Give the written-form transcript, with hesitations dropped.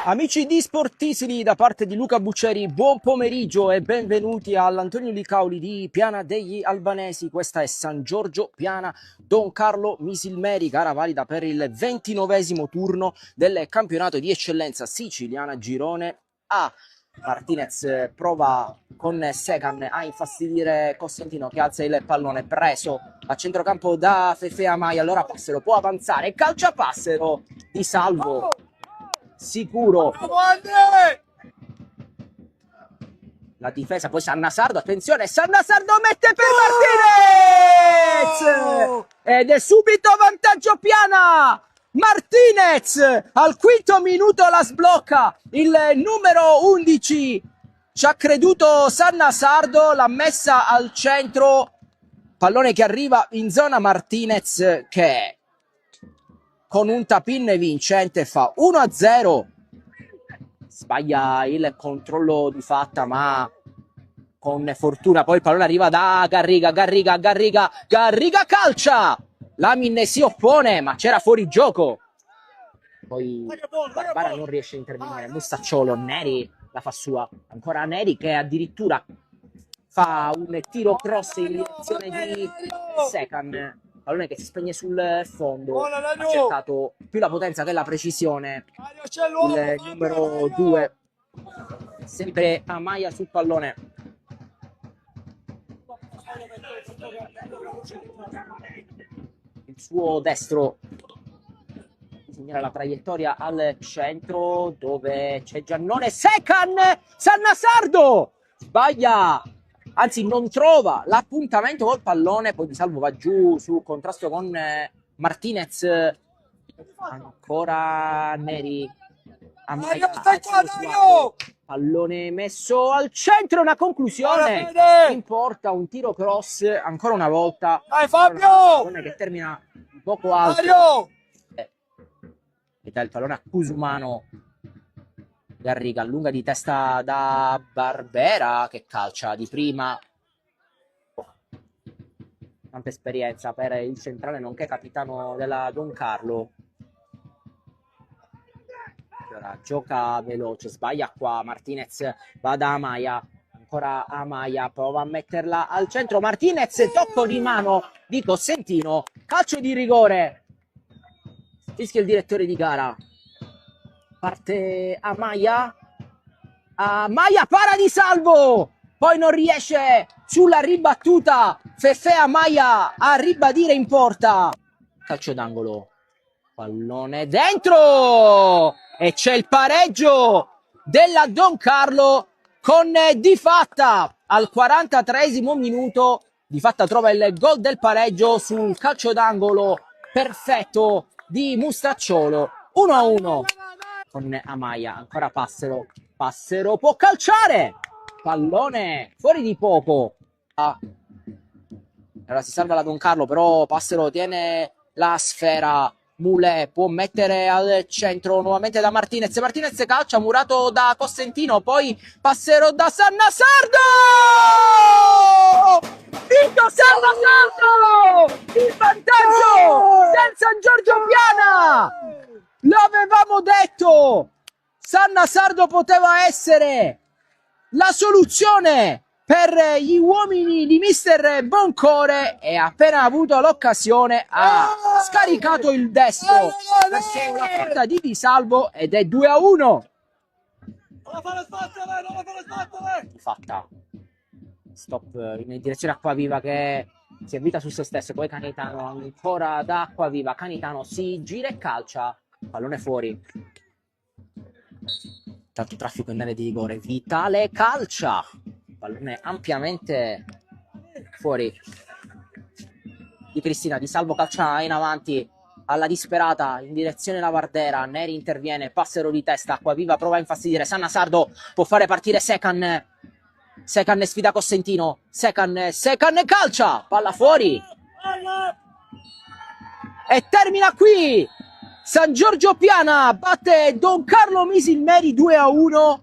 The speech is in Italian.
Amici di Sportisili, da parte di Luca Buccieri, buon pomeriggio e benvenuti all'Antonio Licauli di Piana degli Albanesi. Questa è San Giorgio Piana Don Carlo Misilmeri, gara valida per il 29esimo turno del campionato di eccellenza siciliana Girone A. Martinez prova con Secan a infastidire Costantino, che alza il pallone preso a centrocampo da Fefe Amai. Allora Passero può avanzare, calcia Passero di salvo sicuro. La difesa, poi Sannasardo, attenzione, Sannasardo mette per Martinez ed è subito vantaggio Piana. Martinez al quinto minuto la sblocca, il numero 11 ci ha creduto Sannasardo, l'ha messa al centro, pallone che arriva in zona. Martinez che con un tap-in vincente fa 1-0, sbaglia il controllo di Fatta ma con fortuna poi il pallone arriva da Garriga calcia, Lamin si oppone ma c'era fuori gioco, poi Barbara non riesce a intervenire, Mustacciolo, Neri la fa sua, ancora Neri che addirittura fa un tiro cross in direzione di Secan, pallone che si spegne sul fondo, ha cercato più la potenza che la precisione il numero 2, sempre Amaya sul pallone. Il suo destro segnala la traiettoria al centro dove c'è Giannone. Secan, Sannasardo sbaglia, anzi non trova l'appuntamento col pallone, poi Di Salvo va giù su contrasto con Martinez, ancora Neri, pallone messo al centro, una conclusione in porta, un tiro cross ancora una volta, dai Fabio, che termina poco alto e dà il pallone a Cusumano. Garriga allunga di testa da Barbera che calcia di prima, tanta esperienza per il centrale nonché capitano della Don Carlo. Allora, gioca veloce, sbaglia qua Martinez, va da Amaya, ancora Amaya, prova a metterla al centro, Martinez, tocco di mano di Costantino, calcio di rigore, fischia il direttore di gara. Parte Amaya, para Di Salvo, poi non riesce sulla ribattuta Fefe Amaya a ribadire in porta, calcio d'angolo, pallone dentro e c'è il pareggio della Don Carlo con Di Fatta al 43esimo minuto. Di Fatta trova il gol del pareggio sul calcio d'angolo perfetto di Mustacciolo. 1-1 con Amaya, ancora Passero può calciare, pallone fuori di poco. Allora si salva la Don Carlo, però Passero tiene la sfera, Mule può mettere al centro nuovamente da Martinez calcia, murato da Costantino, poi Passero da Sannasardo, vinto Sannasardo, il vantaggio del San Giorgio Piana. Lo avevamo detto, Sannasardo poteva essere la soluzione per gli uomini di mister Boncore e appena avuto l'occasione ha scaricato il destro verso la porta di Di Salvo ed è 2-1. Fatta stop in direzione Acquaviva che si avvita su se stesso, poi Canitano ancora da Acquaviva, Canitano si gira e calcia, pallone fuori, tanto traffico in area di rigore, Vitale calcia, pallone ampiamente fuori di Cristina. Di Salvo calcia in avanti alla disperata in direzione Lavardera, Neri interviene, Passero di testa, Acquaviva prova a infastidire, Sannasardo può fare partire Secan sfida Costantino, Secan calcia, palla fuori e termina qui. San Giorgio Piana batte Don Carlo Misilmeri 2-1.